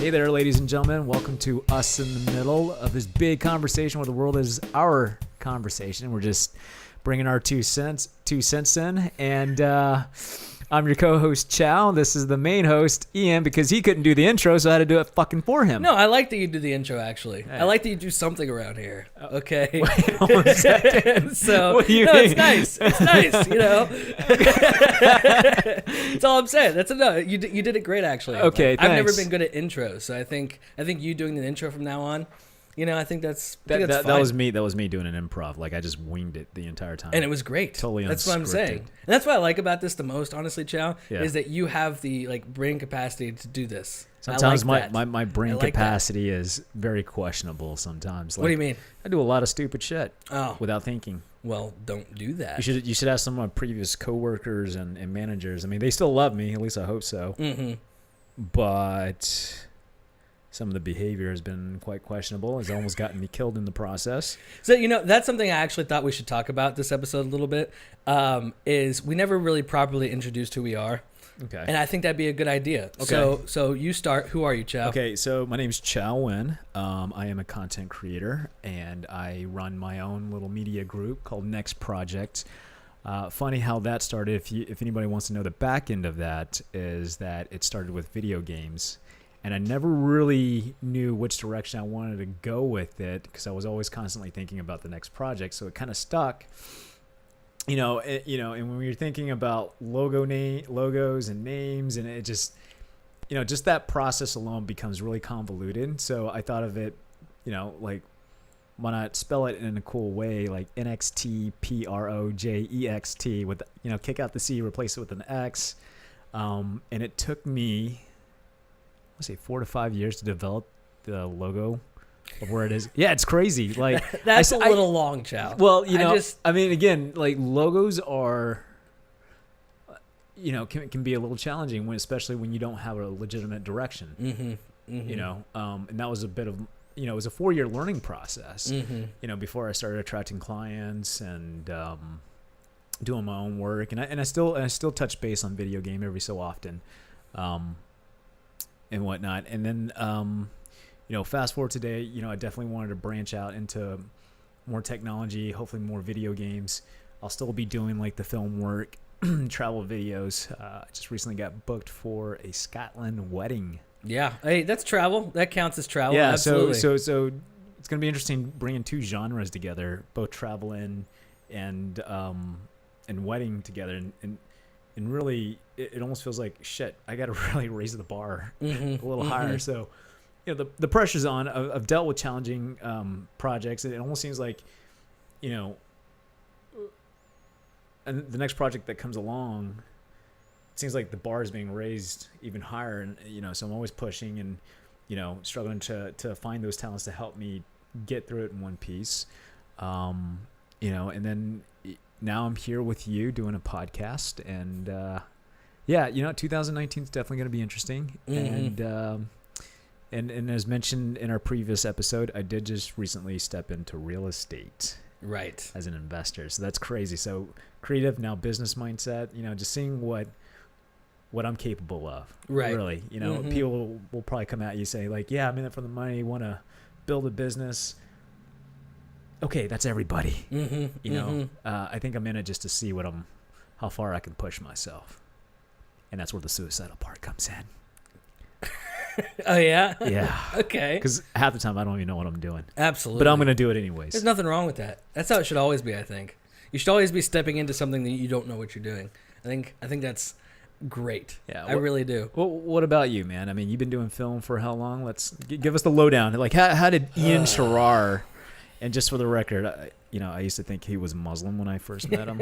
Hey there, ladies and gentlemen. Welcome to Us in the Middle of this big conversation where the world is our conversation. We're just bringing our two cents in. And I'm your co-host, Chow. This is the main host, Ian, because he couldn't do the intro, so I had to do it fucking for him. No, I like that you do the intro, actually. Hey. I like that you do something around here. Okay. Wait 1 second. So, what do you mean? It's nice. It's nice, you know. That's all I'm saying. That's enough. You did it great, actually. Okay, like, thanks. I've never been good at intros, so I think you doing the intro from now on, you know, I think that's fine. That was me. That was me doing an improv. Like I just winged it the entire time, and it was great. Totally unscripted. That's what I'm saying, and that's what I like about this the most, honestly, Chow. Yeah. Is that you have the brain capacity to do this. Sometimes like my brain capacity is very questionable. Sometimes. What do you mean? I do a lot of stupid shit without thinking. Well, don't do that. You should ask some of my previous coworkers and managers. I mean, they still love me. At least I hope so. Mm-hmm. But some of the behavior has been quite questionable. It's almost gotten me killed in the process. So, you know, that's something I actually thought we should talk about this episode a little bit, is we never really properly introduced who we are. Okay. And I think that'd be a good idea. Okay. So you start. Who are you, Chow? Okay, so my name's Chow Nguyen. I am a content creator, and I run my own little media group called Next Project. Funny how that started. If anybody wants to know the back end of that, is that it started with video games. And I never really knew which direction I wanted to go with it because I was always constantly thinking about the next project. So it kind of stuck, and when you're thinking about logos and names, and it just, just that process alone becomes really convoluted. So I thought of it, why not spell it in a cool way, like NXTPROJEXT with, kick out the C, replace it with an X. And it took me, let's say 4 to 5 years to develop the logo of where it is. Yeah, it's crazy. Like that's a little long, Chow. Well, again, like logos are, can be a little challenging especially when you don't have a legitimate direction. Mm-hmm. Mm-hmm. And that was a bit of, it was a 4-year learning process. Mm-hmm. Before I started attracting clients and doing my own work, and I still touch base on video game every so often. And whatnot. And then, fast forward today, I definitely wanted to branch out into more technology, hopefully more video games. I'll still be doing like the film work, travel videos. I just recently got booked for a Scotland wedding. Yeah. Hey, that's travel. That counts as travel. Yeah. Absolutely. So it's going to be interesting bringing two genres together, both travel and wedding together. And really, it almost feels like, shit, I got to really raise the bar a little higher. So, the pressure's on. I've dealt with challenging projects. It almost seems like, and the next project that comes along, it seems like the bar is being raised even higher. And, so I'm always pushing and, struggling to find those talents to help me get through it in one piece. And then now I'm here with you doing a podcast, and 2019 is definitely going to be interesting. Mm-hmm. And as mentioned in our previous episode, I did just recently step into real estate, right, as an investor. So that's crazy. So creative, now business mindset. Just seeing what I'm capable of. Right. Really, people will probably come at you say like, "Yeah, I'm in it for the money. Want to build a business." Okay, that's everybody. I think I'm in it just to see how far I can push myself, and that's where the suicidal part comes in. Oh yeah. Yeah. Okay. Because half the time I don't even know what I'm doing. Absolutely. But I'm gonna do it anyways. There's nothing wrong with that. That's how it should always be. I think you should always be stepping into something that you don't know what you're doing. I think that's great. Yeah. I really do. Well, what about you, man? I mean, you've been doing film for how long? Let's give us the lowdown. Like, how did Ian Sharrar? And just for the record, I used to think he was Muslim when I first met him.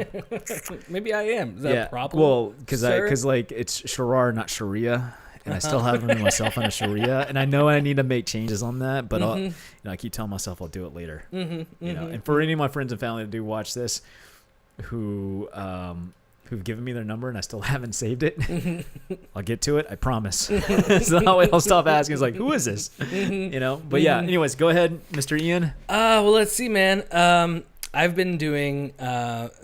Maybe I am. Is that a problem? Well, because it's Sharrar, not Sharia, and I still haven't myself on a Sharia, and I know I need to make changes on that, but I keep telling myself I'll do it later. And for any of my friends and family that do watch this, who've given me their number and I still haven't saved it, I'll get to it. I promise. So that way I'll stop asking. It's like, who is this? But yeah, anyways, go ahead, Mr. Ian. Well, let's see, man. I've been doing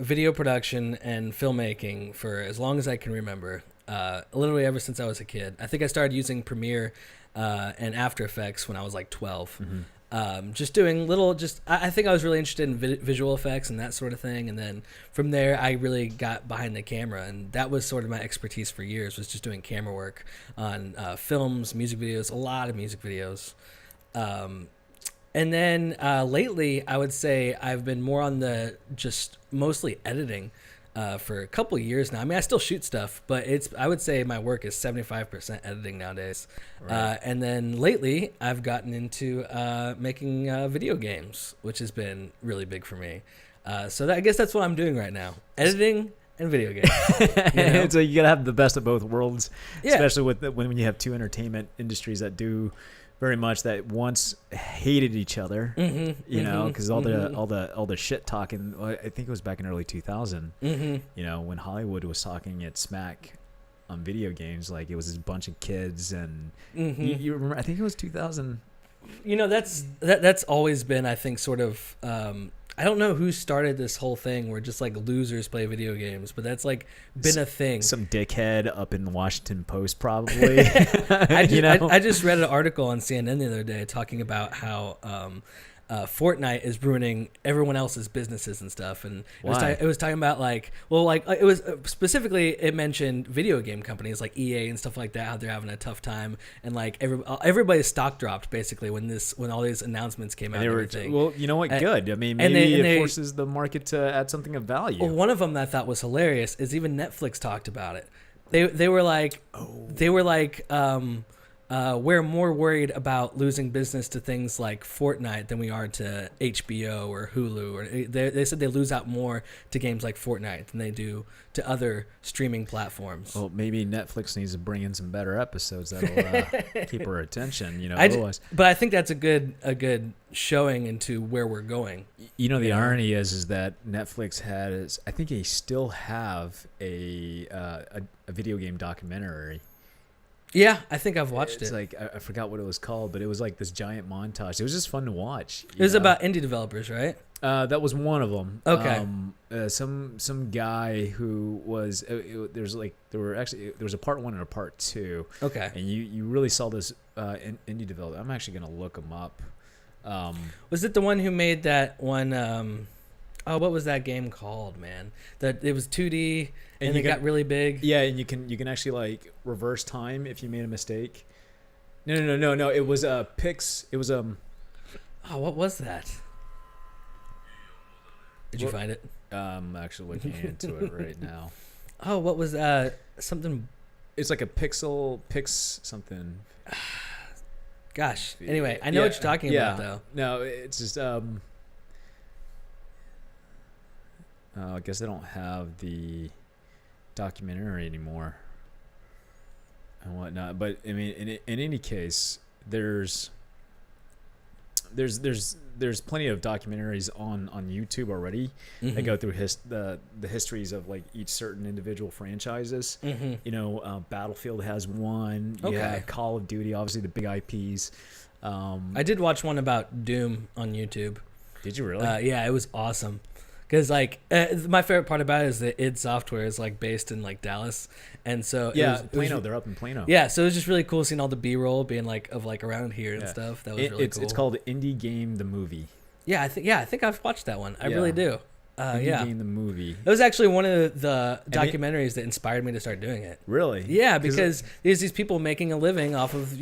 video production and filmmaking for as long as I can remember. literally ever since I was a kid. I think I started using Premiere and After Effects when I was like 12. Just doing little, I think I was really interested in visual effects and that sort of thing. And then from there, I really got behind the camera. And that was sort of my expertise for years, was just doing camera work on films, music videos, a lot of music videos. And then lately, I would say I've been more on the just mostly editing for a couple of years now. I mean, I still shoot stuff, but I would say my work is 75% editing nowadays. Right. And then lately, I've gotten into making video games, which has been really big for me. So I guess that's what I'm doing right now: editing and video games. So you gotta have the best of both worlds, especially when you have two entertainment industries that do very much that once hated each other, you know, because all the shit talking. I think it was back in early 2000. You know, when Hollywood was talking its smack on video games, like it was this bunch of kids, and you remember? I think it was 2000. You know, that's always been, I think, sort of. I don't know who started this whole thing where just like losers play video games, but that's like been a thing. Some dickhead up in the Washington Post, probably. I just read an article on CNN the other day talking about how Fortnite is ruining everyone else's businesses and stuff, and it was talking about it was specifically, it mentioned video game companies like EA and stuff like that, how they're having a tough time, and like everybody's stock dropped basically when all these announcements came out. Well, you know what? Good. I mean, maybe it forces the market to add something of value. Well, one of them that I thought was hilarious is even Netflix talked about it. They were like, we're more worried about losing business to things like Fortnite than we are to HBO or Hulu. Or they said they lose out more to games like Fortnite than they do to other streaming platforms. Well, maybe Netflix needs to bring in some better episodes that'll keep our attention. You know, otherwise. But I think that's a good showing into where we're going. You know, the irony is that Netflix has, I think they still have a video game documentary. Yeah, I think I've watched it. It's like, I forgot what it was called, but it was like this giant montage. It was just fun to watch. It was about indie developers, right? That was one of them. Okay. Some guy who was there was a part 1 and a part 2. Okay. And you really saw this indie developer. I'm actually gonna look him up. Was it the one who made that one? What was that game called, man? That it was 2D and it got really big. Yeah, and you can actually like reverse time if you made a mistake. No. It was Pix. It was Oh, what was that? Did you find it? I'm actually looking into it right now. Oh, what was something? It's like a Pix something. Gosh. Anyway, I know what you're talking about though. No, it's just I guess they don't have the documentary anymore and whatnot. But I mean, in any case, there's plenty of documentaries on YouTube already that go through the histories of like each certain individual franchises. You know, Battlefield has one. Okay. Yeah, Call of Duty, obviously the big IPs. I did watch one about Doom on YouTube. Did you really? Yeah, it was awesome. Because like my favorite part about it is that id Software is like based in like Dallas, and so Plano. They're up in Plano. Yeah, so it was just really cool seeing all the B-roll being like of like around here and stuff. That was really cool. It's called Indie Game the Movie. Yeah, I think I've watched that one. I really do. Indie Game the Movie. It was actually one of the documentaries that inspired me to start doing it. Really? Yeah, because there's these people making a living off of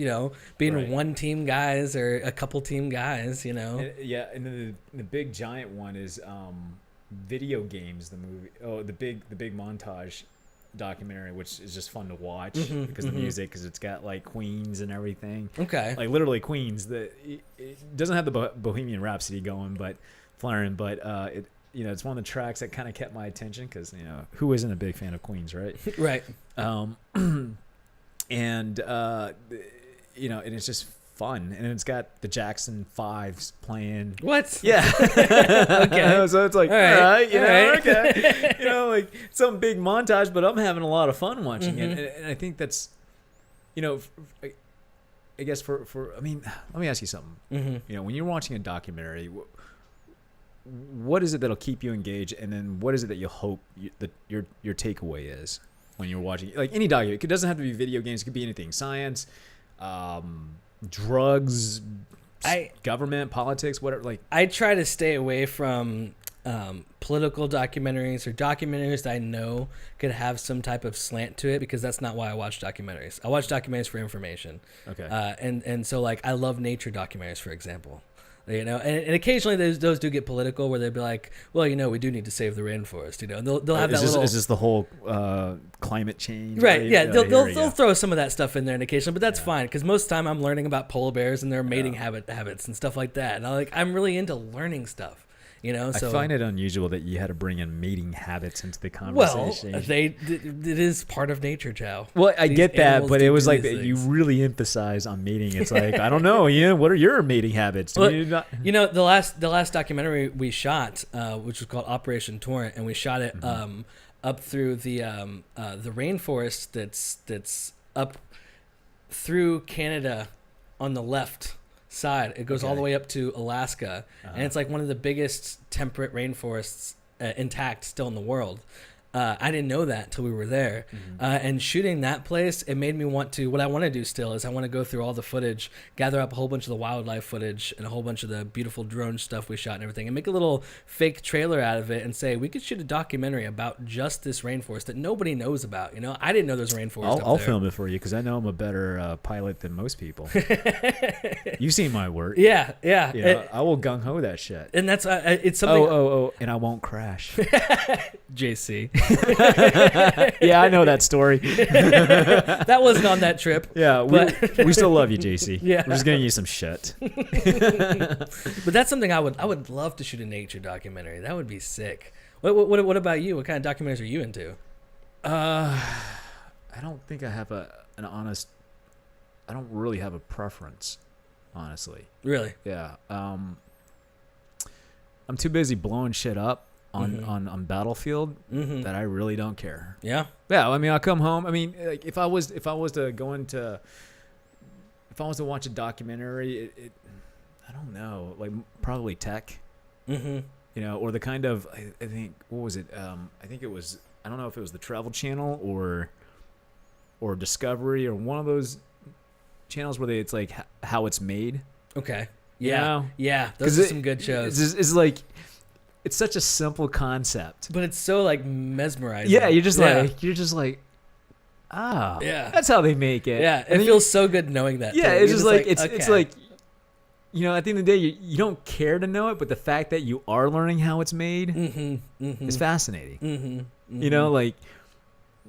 being one team guys or a couple team guys. You know. And then the big giant one is. Video Games the movie. The big montage documentary, which is just fun to watch because the music, because it's got like Queens and everything. Okay. Like literally Queens. It doesn't have the Bohemian Rhapsody going, but flaring. But it's one of the tracks that kind of kept my attention because who isn't a big fan of Queens, right? Right. And it's just fun, and it's got the Jackson 5s playing. What? Yeah. Okay. So it's like, all right, okay, like some big montage, but I'm having a lot of fun watching it, and I think that's, I guess for I mean, let me ask you something. When you're watching a documentary, what is it that'll keep you engaged, and then what is it that you hope that your takeaway is? when you're watching like any documentary. It doesn't have to be video games. It could be anything. Science, drugs, government, politics, whatever. Like I try to stay away from political documentaries or documentaries that I know could have some type of slant to it, because that's not why I watch documentaries. I watch documentaries for information. okay. And so like I love nature documentaries, for example. You know, and occasionally those do get political, where they'd be like, well, you know, we do need to save the rainforest. You know, and they'll have that little. Is this the whole climate change? Right. Yeah. They'll yeah. throw some of that stuff in there occasionally, but that's fine, because most of the time I'm learning about polar bears and their mating habits and stuff like that. And I'm really into learning stuff. You know, so I find it unusual that you had to bring in mating habits into the well, conversation. it is part of nature, Chow. Well, I These get that, animals but do it was like these that you things. really emphasize on mating. It's like, I don't know, Ian, what are your mating habits? Do Well, you not- You know, the last documentary we shot, which was called Operation Torrent, and we shot it up through the rainforest that's up through Canada on the left side. It goes all the Okay. way up to Alaska, and it's like one of the biggest temperate rainforests intact still in the world. I didn't know that till we were there. And shooting that place, it made me want to, what I want to do still is I want to go through all the footage, gather up a whole bunch of the wildlife footage and a whole bunch of the beautiful drone stuff we shot and everything, and make a little fake trailer out of it and say, we could shoot a documentary about just this rainforest that nobody knows about. You know, I didn't know there's a rainforest I'll up there. film it for you because I know I'm a better pilot than most people. You've seen my work. Yeah. You know, I will gung-ho that shit. And that's, it's something, And I won't crash. JC. Yeah, I know that story. That wasn't on that trip. Yeah, we still love you, JC. Yeah. We're just getting you some shit. But that's something I would love to shoot a nature documentary. That would be sick. What about you? What kind of documentaries are you into? I don't think I have an honest. I don't really have a preference, honestly. Really? Yeah. I'm too busy blowing shit up on Battlefield that I really don't care. Yeah. Yeah, I mean, I'll come home. I mean, like if I was to watch a documentary, I don't know, like probably tech, you know, or the kind of I think what was it? I think it was, I don't know if it was the Travel Channel or Discovery or one of those channels where it's like how it's made. Okay. You Yeah. know? Yeah. Those are some good shows. It's like it's such a simple concept. But it's so like mesmerizing. Yeah, you're just like, ah, Yeah. that's how they make it. Yeah. And It then feels so good knowing that. yeah, too. it's You're just like it's okay. like, you know, at the end of the day, you don't care to know it, but the fact that you are learning how it's made is fascinating. You know, like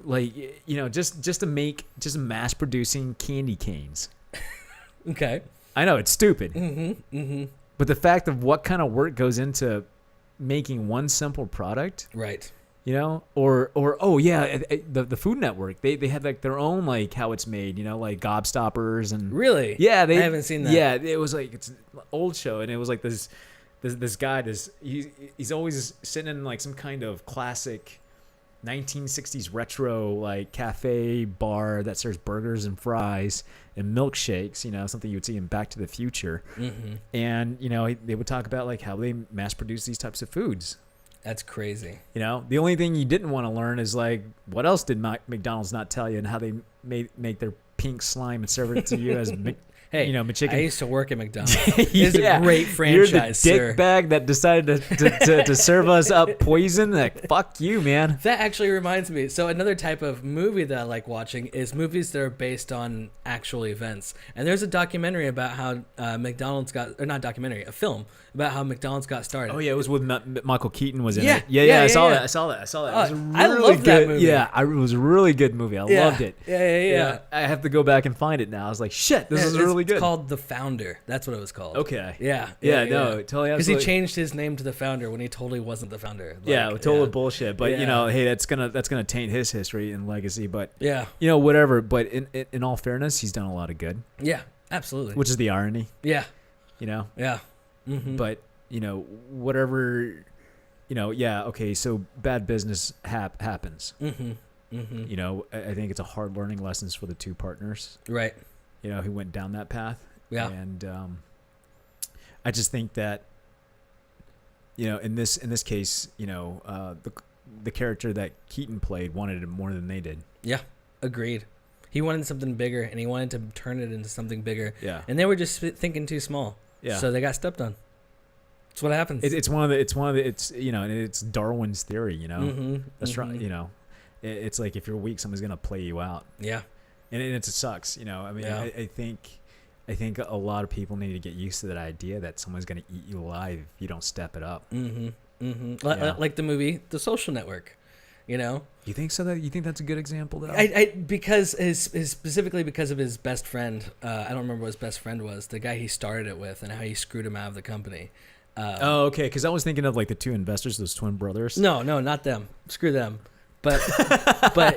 you know, just to mass producing candy canes. Okay. I know it's stupid, but the fact of what kind of work goes into making one simple product, Right. you know, or oh yeah, the Food Network, they had like their own like how it's made, you know, like Gobstoppers and Really? yeah, I haven't seen that. Yeah, it was like it's an old show, and it was like this guy, he's always sitting in like some kind of classic 1960s retro like cafe bar that serves burgers and fries and milkshakes, you know, something you would see in Back to the Future. And you know, they would talk about like how they mass produce these types of foods. That's crazy. You know, the only thing you didn't want to learn is like what else did McDonald's not tell you, and how they make their pink slime and serve it to you as Hey, you know, McChicken. I used to work at McDonald's. It's Yeah. a great franchise, You're the sir. dick bag that decided to serve us up poison. Like, fuck you, man. That actually reminds me. So another type of movie that I like watching is movies that are based on actual events. And there's a documentary about how McDonald's got, or not documentary, a film about how McDonald's got started. Oh yeah, it was with Michael Keaton was in Yeah, it. Yeah, I yeah, saw yeah. that. I saw that. It was a I really love that good. movie. Yeah, it was a really good movie. I loved it. Yeah. I have to go back and find it now. I was like, shit, this is It's really good. It's called The Founder. That's what it was called. Okay. Yeah. No, totally. Because he Absolutely. changed his name to The Founder when he totally wasn't the founder. Like, Yeah, total bullshit. But Yeah. you know, hey, that's gonna taint his history and legacy. But Yeah. you know, whatever. But in all fairness, he's done a lot of good, Yeah. Absolutely. which is the irony. Yeah. You know. Yeah. But you know, whatever. You know, yeah, okay. So bad business happens. You know, I think it's a hard learning lessons for the two partners. Right. You know, who went down that path. Yeah. And I just think that, you know, in this case, you know, the character that Keaton played wanted it more than they did. Yeah, agreed. He wanted something bigger, and he wanted to turn it into something bigger. Yeah. And they were just thinking too small. Yeah. So they got stepped on. That's what happens. It's one of the it's you know, and it's Darwin's theory, you know. Mm-hmm. That's right, you know. It's like if you're weak, someone's gonna play you out. Yeah. And it sucks, you know. I mean, Yeah. I think a lot of people need to get used to that idea that someone's gonna eat you alive if you don't step it up. Mm-hmm. Mm-hmm. Yeah. Like the movie The Social Network, you know. You think so? You think that's a good example, though? Because his specifically because of his best friend. I don't remember what his best friend was. The guy he started it with, and how he screwed him out of the company. Oh, okay. Because I was thinking of like the two investors, those twin brothers. No, not them. Screw them. But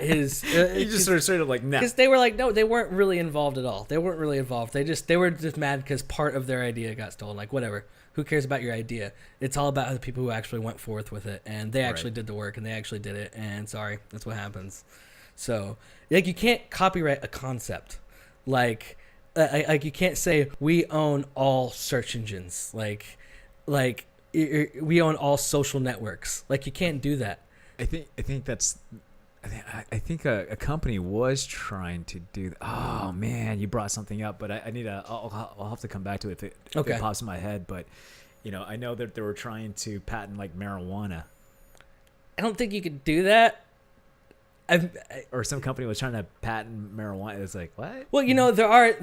his You just sort of like nah. because they were like no, they weren't really involved at all. They weren't really involved. They were just mad because part of their idea got stolen. Like whatever. Who cares about your idea? It's all about the people who actually went forth with it, and they actually did the work, and they actually did it. And sorry, that's what happens. So like you can't copyright a concept. Like you can't say we own all search engines. Like we own all social networks. Like you can't do that. I think that's. I think a company was trying to do. Oh man, you brought something up, but I need a. I'll have to come back to it if it pops in my head. But you know, I know that they were trying to patent like marijuana. I don't think you could do that. Or some company was trying to patent marijuana. It's like what? Well, you know, there are.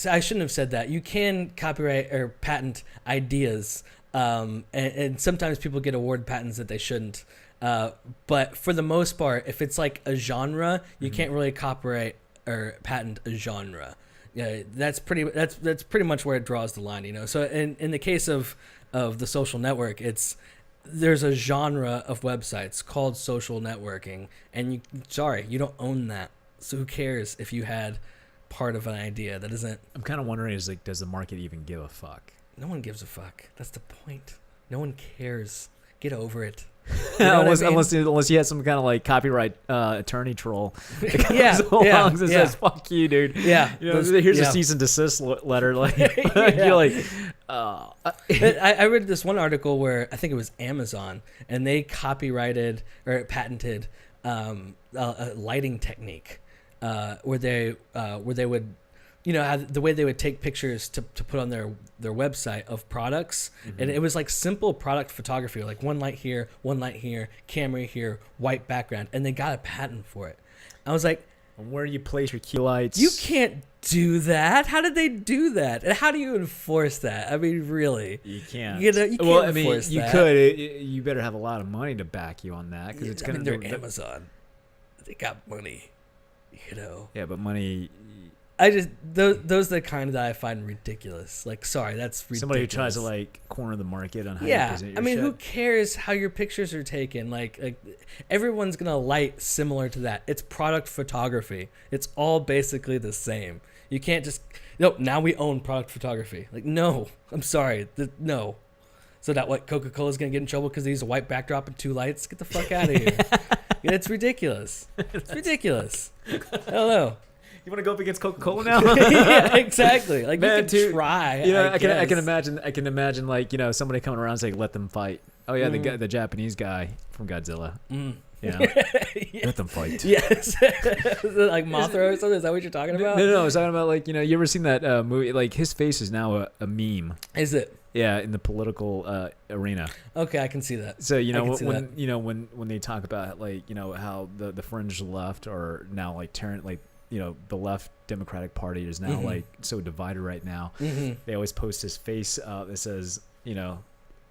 I shouldn't have said that. You can copyright or patent ideas, and sometimes people get awarded patents that they shouldn't. But for the most part, if it's like a genre, you can't really copyright or patent a genre. Yeah, that's pretty much where it draws the line, you know. So in the case of The Social Network, there's a genre of websites called social networking, and you don't own that. So who cares if you had part of an idea that isn't? I'm kind of wondering is like, does the market even give a fuck? No one gives a fuck. That's the point. No one cares. Get over it. You know unless you had some kind of like copyright attorney troll. Yeah, that says "fuck you, dude." Yeah, you know, here's a cease and desist letter. Like you're like. I read this one article where I think it was Amazon, and they copyrighted or patented a lighting technique where they would. You know, the way they would take pictures to put on their website of products. Mm-hmm. And it was like simple product photography, like one light here, camera here, white background. And they got a patent for it. I was like, where do you place your key lights? You can't do that. How did they do that? And how do you enforce that? I mean, really? You can't. You can't enforce that. You could. You better have a lot of money to back you on that. Because they're Amazon. They got money, you know. Yeah, but money... those are the kind that I find ridiculous. Like, sorry, that's ridiculous. Somebody who tries to like corner the market on how you present your I mean, shit. who cares how your pictures are taken? Like everyone's gonna light similar to that. It's product photography. It's all basically the same. You can't just now we own product photography. Like, no, I'm sorry, no. So that what Coca-Cola's gonna get in trouble because they use a white backdrop and two lights? Get the fuck out of here. It's ridiculous. It's ridiculous. I don't know. You want to go up against Coca-Cola now? Yeah, exactly. Like, man, you can try. You know, I can imagine like, you know, somebody coming around saying, "Let them fight." Oh yeah, the Japanese guy from Godzilla. You know, let them fight. Yes. Like Mothra or something. Is that what you're talking about? No. I was talking about like, you know, you ever seen that movie? Like his face is now a meme. Is it? Yeah, in the political arena. Okay, I can see that. So you know when they talk about like, you know, how the fringe left are now like tearing like. You know, the left Democratic Party is now like so divided right now. Mm-hmm. They always post his face that says, you know,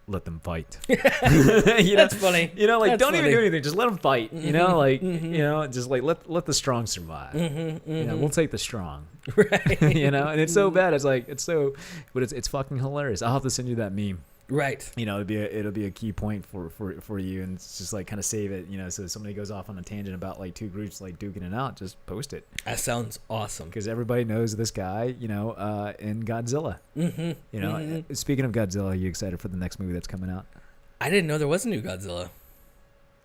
let them fight. That's funny. You know, like That's don't funny. even do anything, just let them fight. Mm-hmm. You know, like you know, just like let the strong survive. You know, we'll take the strong. Right. You know, and it's so bad. It's like but it's fucking hilarious. I'll have to send you that meme. Right. You know, it'll be a key point for you, and it's just like kind of save it. You know, so if somebody goes off on a tangent about like two groups like duking it out, just post it. That sounds awesome. Because everybody knows this guy, you know, in Godzilla. Mm-hmm. You know, speaking of Godzilla, are you excited for the next movie that's coming out? I didn't know there was a new Godzilla.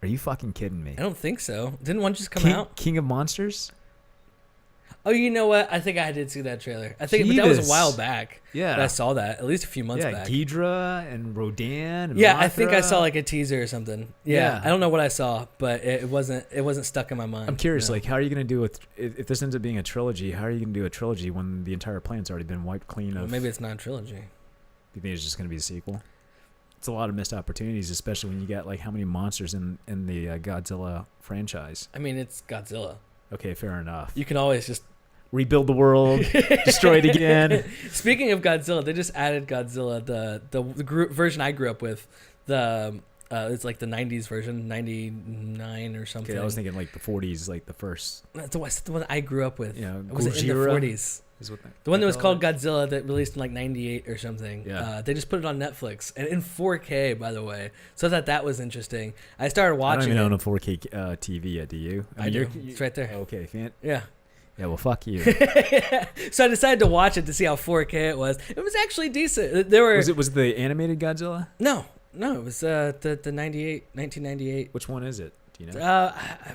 Are you fucking kidding me? I don't think so. Didn't one just come out? King of Monsters? Oh, you know what? I think I did see that trailer. I think but that was a Jeebus. while back. Yeah. That I saw that at least a few months Yeah, back. Ghidra and Rodan. And Yeah, I think I Mothra. saw like a teaser or something. Yeah, Yeah. I don't know what I saw, but it wasn't stuck in my mind. I'm curious, No. like, how are you going to do it if this ends up being a trilogy? How are you going to do a trilogy when the entire planet's already been wiped clean Well, of? maybe it's not a trilogy. You think it's just going to be a sequel? It's a lot of missed opportunities, especially when you got like how many monsters in the Godzilla franchise. I mean, it's Godzilla. Okay, fair enough. You can always just Rebuild the world, destroy it again. Speaking of Godzilla, they just added Godzilla, the group version I grew up with. It's like the '90s version, '99 or something. Okay, I was thinking like the 40s, like the first. That's the one I grew up with. You know, It was in the Gojira 40s. is what The one that they was call called it. Godzilla that released in like '98 or something. Yeah. They just put it on Netflix and in 4K, by the way. So I thought that was interesting. I started I watching don't even own it. a 4K TV yet. Do you? I mean, do. you're- It's right there. Okay, Yeah. yeah. Well, fuck you. So I decided to watch it to see how 4K it was. It was actually decent. There were was it the animated Godzilla? no, it was the 1998. Which one is it? Do you know? I-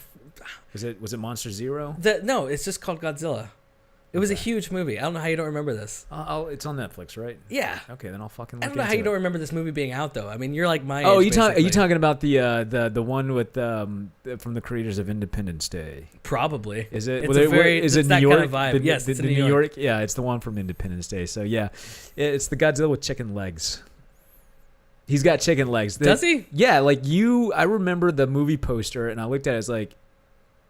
Was it Monster Zero? no, it's just called Godzilla. It was a Okay. huge movie. I don't know how you don't remember this. It's on Netflix, right? Yeah. Okay, then I'll fucking. I Look don't know how into you don't it. remember this movie being out though. I mean, you're like my Oh, age. are you basically. talking about the one with from the creators of Independence Day? Probably. Is it? It's well, a very- is it it's New that York? kind of vibe. Yes, it's in the New New York. York. Yeah, it's the one from Independence Day. So yeah, it's the Godzilla with chicken legs. He's got chicken legs. Does he? Yeah, like I remember the movie poster, and I looked at it. It's like,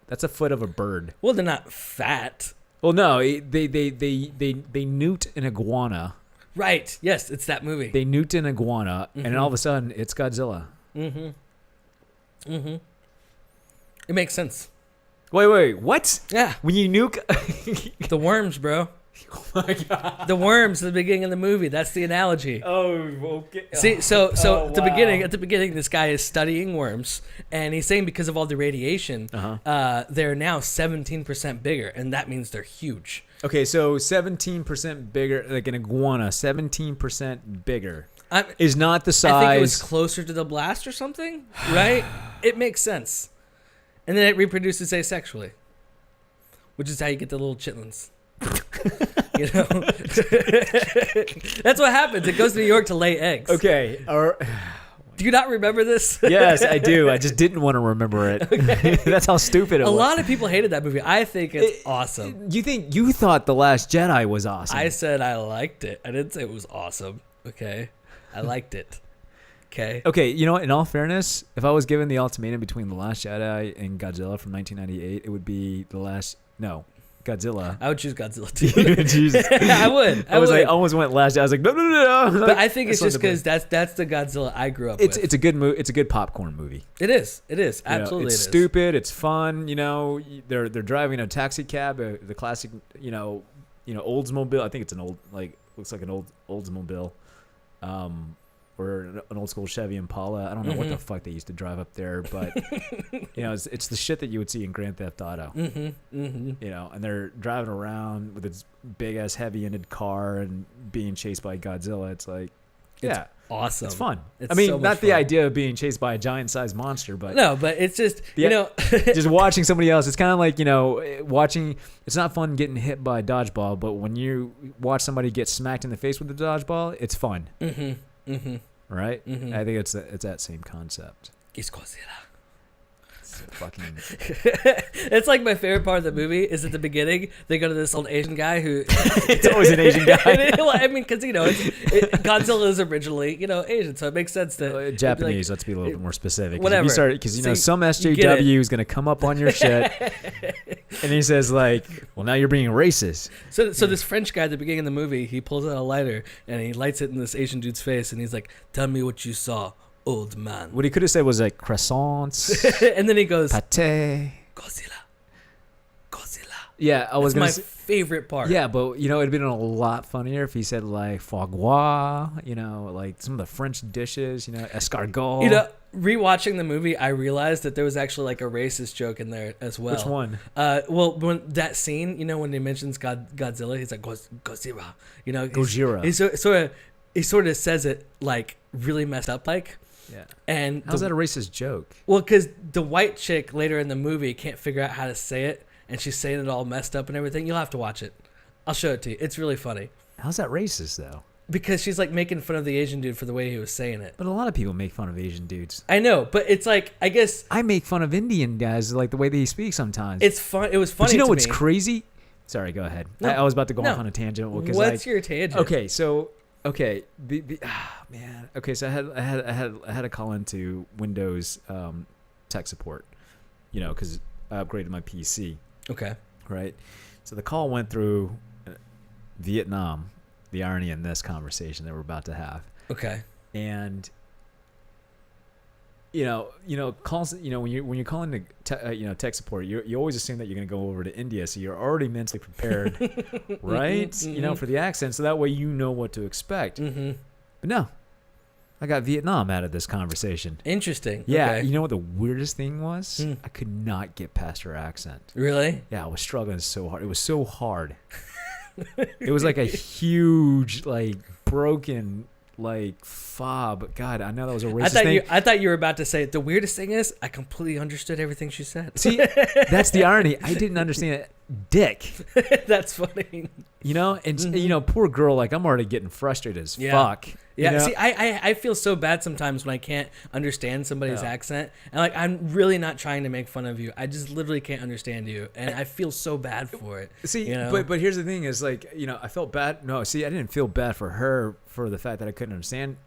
that's a foot of a bird. Well, they're not fat. Well, no, they newt an iguana. Right. Yes, it's that movie. They nuked an iguana, and then Mhm. all of a sudden, it's Godzilla. Mm-hmm. Mm-hmm. It makes sense. Wait, what? Yeah. When you nuke? The worms, bro. Oh my god. The worms at the beginning of the movie. That's the analogy. Oh, okay. See, so Oh, at the wow. beginning, this guy is studying worms, and he's saying because of all the radiation, Uh-huh. they're now 17% bigger, and that means they're huge. Okay, so 17% bigger, like an iguana, 17% bigger I is not the size. think it was closer to the blast or something, right? It makes sense. And then it reproduces asexually, which is how you get the little chitlins. You know, that's what happens. It goes to New York to lay eggs. Okay. Do you not remember this? Yes, I do. I just didn't want to remember it. That's how stupid it A was. lot of people hated that movie. I think it's awesome. You thought The Last Jedi was awesome? I said I liked it. I didn't say it was awesome. Okay, I liked it. Okay. Okay, you know what? In all fairness, if I was given the ultimatum between The Last Jedi and Godzilla from 1998, it would be Godzilla. I would choose Godzilla too. Jesus. I would. I almost went Last Jedi. I was like, no. But I think it's That's just not the because that's the Godzilla I grew up It's with. a good movie. It's a good popcorn movie. It is. You know, Absolutely, it's it is. stupid. It's fun. You know, they're driving a taxi cab, the classic, Oldsmobile. I think it's looks like an Oldsmobile, or an old school Chevy Impala. I don't know what the fuck they used to drive up there, but it's the shit that you would see in Grand Theft Auto. Mm-hmm. Mm-hmm. You know, and they're driving around with this big ass heavy-ended car and being chased by Godzilla. It's like, It's yeah, awesome. it's fun. It's I mean, so much not the fun. idea of being chased by a giant-sized monster, but No, but it's just Yeah. just watching somebody else. It's kind of like, watching. It's not fun getting hit by a dodgeball, but when you watch somebody get smacked in the face with a dodgeball, it's fun, Mm-hmm. Mm-hmm. right? Mhm. I think it's that same concept. It's Godzilla. It's fucking. It's like my favorite part of the movie is at the beginning they go to this old Asian guy who It's always an Asian guy. Well, I mean, because Godzilla is originally Asian, so it makes sense that Japanese. Let's be a little bit more specific. whatever. Because See, some you get SJW is gonna come up on your shit, and he says like, "Well, now you're being racist." So this French guy at the beginning of the movie, he pulls out a lighter and he lights it in this Asian dude's face, and he's like, "Tell me what you saw, old man." What he could have said was like croissants, And then he goes, pate. Godzilla. Yeah, I was That's my gonna say. favorite part. Yeah, but it'd been a lot funnier if he said like foie gras, like some of the French dishes, escargot. Rewatching the movie, I realized that there was actually like a racist joke in there as well. Which one? Well, when that scene, when he mentions Godzilla, he's like Godzilla. Gojira. He sort of says it like really messed up, like. Yeah. And How's that a racist joke? Well, because the white chick later in the movie can't figure out how to say it, and she's saying it all messed up and everything. You'll have to watch it. I'll show it to you. It's really funny How's that racist though? because she's like making fun of the Asian dude for the way he was saying it. But a lot of people make fun of Asian dudes. I know, but it's like I guess I make fun of Indian guys like the way they speak sometimes. it's fun. It was funny. But you know to what's me. crazy? Sorry, go ahead. No, I was about to go no. off on a tangent. What's your tangent? Okay, so man. Okay, so I had a call into Windows tech support, because I upgraded my PC, Okay. right? So the call went through Vietnam. The irony in this conversation that we're about to have, Okay. and calls. When you're calling the tech support, you always assume that you're going to go over to India, so you're already mentally prepared, right? Mm-hmm. For the accent, so that way you know what to expect. Mm-hmm. But no, I got Vietnam out of this conversation. Interesting. Yeah, Okay. you know what the weirdest thing was? Hmm. I could not get past her accent. Really? Yeah, I was struggling so hard. It was so hard. It was like a huge, like broken, like fob. God, I know that was a racist thing. I thought you were about to say the weirdest thing is I completely understood everything she said. See, that's the irony. I didn't understand it. Dick. That's funny. And poor girl, like I'm already getting frustrated as Yeah. fuck. Yeah, see, I feel so bad sometimes when I can't understand somebody's accent. And, like, I'm really not trying to make fun of you. I just literally can't understand you. And I feel so bad for it. See, but here's the thing is, like, I felt bad. No, see, I didn't feel bad for her for the fact that I couldn't understand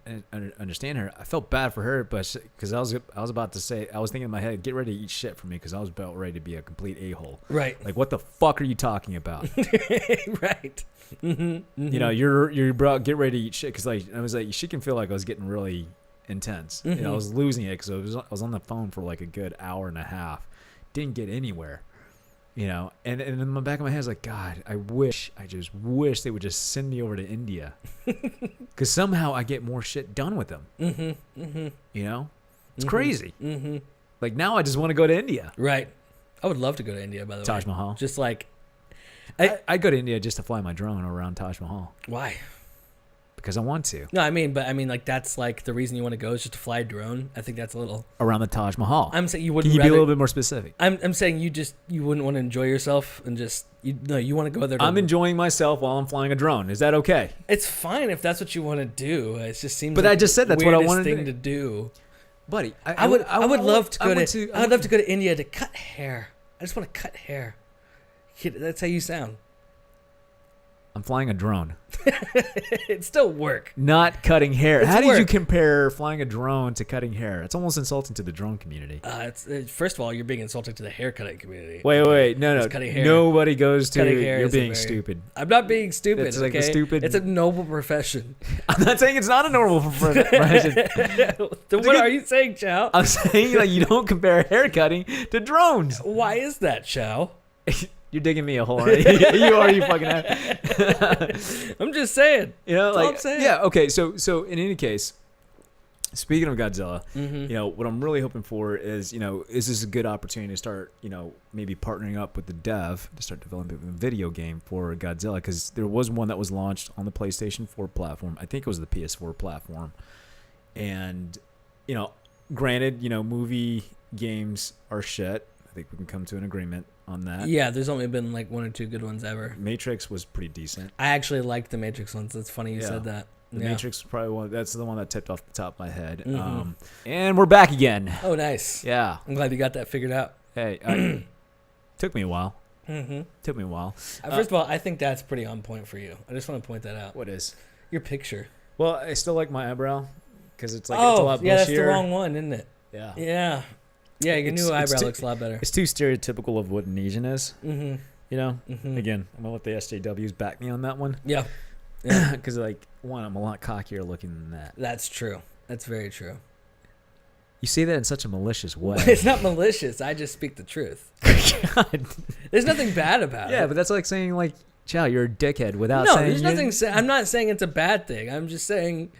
her. I felt bad for her, but because I was about to say, I was thinking in my head, get ready to eat shit for me because I was about ready to be a complete a-hole. Right. Like, what the fuck are you talking about? Right. Mm-hmm, mm-hmm. You're about get ready to eat shit because I was like she can feel like I was getting really intense. Mm-hmm. I was losing it because I was on the phone for like a good hour and a half, didn't get anywhere. And in the back of my head, I was like, God, I just wish they would just send me over to India because somehow I get more shit done with them. Mm-hmm. Mm-hmm. It's Mm-hmm. crazy. Mm-hmm. Like now I just want to go to India. Right. I would love to go to India, by the way. Taj Mahal. Just like, I'd go to India just to fly my drone around Taj Mahal why? because I want to. No, I mean, like that's like the reason you want to go is just to fly a drone. I think that's a little. Around the Taj Mahal. I'm saying you Can wouldn't. you be a little bit more specific? I'm saying you wouldn't want to enjoy yourself and just you want to go there. I'm enjoying myself while I'm flying a drone. Is that okay? It's fine if that's what you want to do. It just seems. But like I just said that's what I wanted thing to do. Buddy, I would love to go to. I would love to go to India to cut hair. I just want to cut hair. That's how you sound. I'm flying a drone, It still work. not cutting hair. It's How did you work. compare flying a drone to cutting hair? It's almost insulting to the drone community. First of all, you're being insulting to the haircutting community. Wait, no. It's cutting hair. Nobody goes to. Cutting hair You're is a being very- stupid. I'm not being stupid. It's like a okay? stupid- It's a noble profession. I'm not saying it's not a normal profession. Then what are you saying, Chow? I'm saying like you don't compare hair cutting to drones. Why is that, Chow? You're digging me a hole. Right? You are. You fucking. I'm just saying. That's all I'm saying. Yeah. Okay. So in any case, speaking of Godzilla, Mm-hmm. what I'm really hoping for is, is this a good opportunity to start, maybe partnering up with the dev to start developing a video game for Godzilla? Because there was one that was launched on the PlayStation 4 platform. I think it was the PS4 platform. And, granted, movie games are shit. I think we can come to an agreement on that. Yeah, there's only been like one or two good ones ever. Matrix was pretty decent. I actually liked the Matrix ones. That's funny you said that. The Yeah. Matrix was probably one. That's the one that tipped off the top of my head. Mhm. And we're back again. Oh, nice. Yeah. I'm glad you got that figured out. Hey, took me a while. Mm-hmm. Took me a while. First of all, I think that's pretty on point for you. I just want to point that out. What is? Your picture. Well, I still like my eyebrow because it's like it's a lot bushier. yeah, that's the wrong one, isn't it? Yeah. Yeah. Yeah, your new eyebrow looks a lot better. It's too stereotypical of what an Asian is. Mm-hmm. Mm-hmm. Again, I'm gonna let the SJWs back me on that one. Yeah. Yeah. Because like one, I'm a lot cockier looking than that. That's true. That's very true. You say that in such a malicious way. It's not malicious. I just speak the truth. God. There's nothing bad about it. Yeah, but that's like saying like, "Chow, you're a dickhead," without no, saying. there's nothing. I'm not saying it's a bad thing. I'm just saying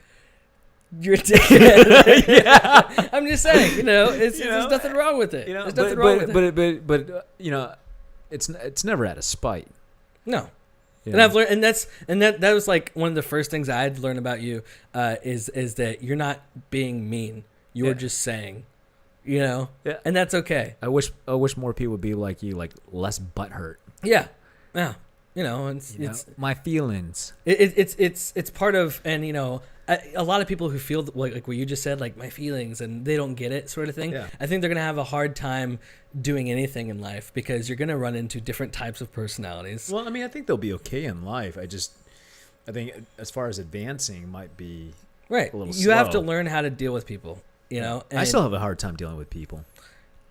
you're a dickhead. Yeah. I'm just saying. There's nothing wrong with it. There's nothing wrong with it. But it's never out of spite. No. You And know? I've learned, that was like one of the first things I'd learned about you is that you're not being mean. You're just saying, you know, Yeah. and that's okay. I wish more people would be like you, like less butthurt. Yeah, yeah. You know, it's You know? it's My feelings. it's part of, and you know, a lot of people who feel like what you just said, like my feelings, and they don't get it, sort of thing. Yeah. I think they're gonna have a hard time doing anything in life because you're gonna run into different types of personalities. Well, I mean, I think they'll be okay in life. I think as far as advancing might be Right. a little You have to slow. learn how to deal with people. You know. I still have a hard time dealing with people.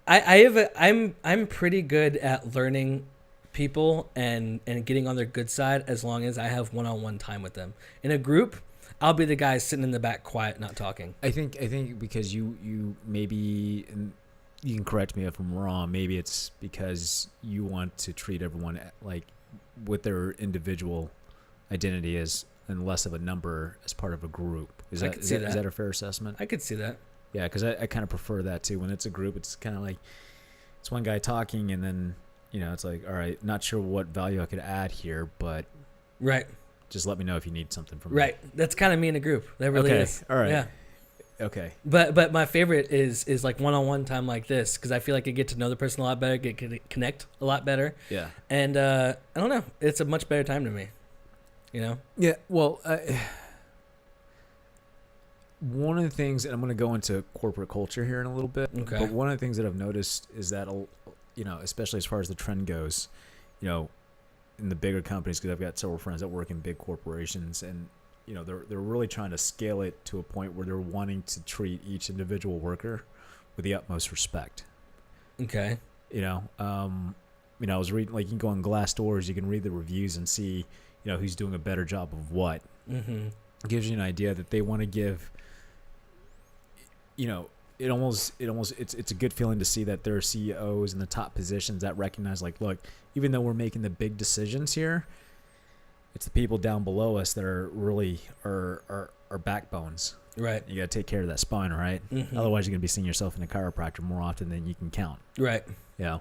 I'm pretty good at learning people and getting on their good side as long as I have one-on-one time with them. In a group, I'll be the guy sitting in the back quiet, not talking. I think because you maybe, and you can correct me if I'm wrong, maybe it's because you want to treat everyone like with their individual identity as, and less of a number as part of a group. Is I that could is see that, is that. that a fair assessment? I could see that. Yeah, because I kind of prefer that too. When it's a group, it's kind of like it's one guy talking, and then it's like, all right, not sure what value I could add here, but Right. just let me know if you need something from me. Right. That's kind of me in a group. That really Okay. is. All right. Yeah. Okay. But my favorite is like one-on-one time like this because I feel like I get to know the person a lot better, connect a lot better, Yeah. and I don't know, it's a much better time to me. You know. Yeah. Well, one of the things, and I'm going to go into corporate culture here in a little bit, Okay. but one of the things that I've noticed is that, especially as far as the trend goes, in the bigger companies, because I've got several friends that work in big corporations, and they're really trying to scale it to a point where they're wanting to treat each individual worker with the utmost respect. Okay. I was reading, like, you can go on Glassdoor, you can read the reviews and see, who's doing a better job of what. Mm-hmm. It gives you an idea that they want to give, it's a good feeling to see that there are CEOs in the top positions that recognize, like, look, even though we're making the big decisions here, it's the people down below us that are really our backbones. Right. You got to take care of that spine, right? Mm-hmm. Otherwise, you're going to be seeing yourself in a chiropractor more often than you can count. Right. Yeah.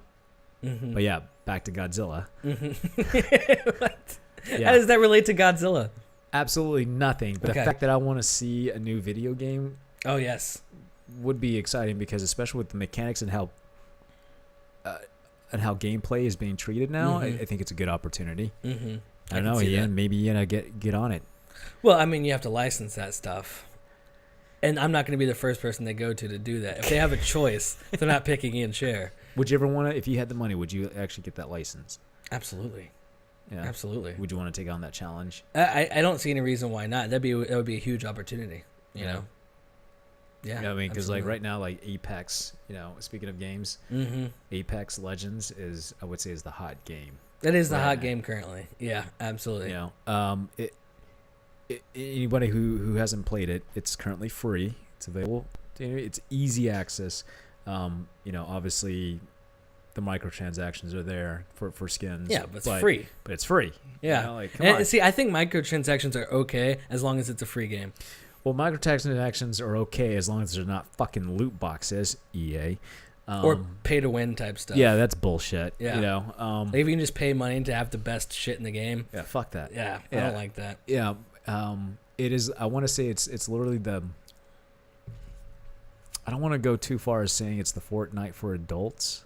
Mm-hmm. But yeah, back to Godzilla. Mm-hmm. What? Yeah. How does that relate to Godzilla? Absolutely nothing. But Okay. the fact that I want to see a new video game Oh yes. would be exciting, because especially with the mechanics and how gameplay is being treated now, Mhm. I think it's a good opportunity. Mm-hmm. I don't know, Ian. Maybe get on it. Well, I mean, you have to license that stuff. And I'm not going to be the first person they go to do that. If they have a choice, they're not picking Ian Scher. Would you ever want to, if you had the money, would you actually get that license? Absolutely. Yeah. Absolutely. Would you want to take on that challenge? I don't see any reason why not. That would be a huge opportunity, you Yeah. know? Yeah. I mean, because like right now, like Apex, speaking of games, Mm-hmm. Apex Legends is, I would say, is the hot game. That is the Right. hot game currently. Yeah, absolutely. Anybody who hasn't played it, it's currently free. It's available. It's easy access. Obviously, the microtransactions are there for skins. Yeah, but it's free. But it's free. Yeah. Come on. And see, I think microtransactions are okay as long as it's a free game. Well, microtransactions are okay as long as they're not fucking loot boxes, EA. Or pay to win type stuff. Yeah, that's bullshit. Yeah. Like if you can just pay money to have the best shit in the game. Yeah, fuck that. Yeah, I Yeah. don't like that. Yeah. It is. I want to say it's literally the. I don't want to go too far as saying it's the Fortnite for adults.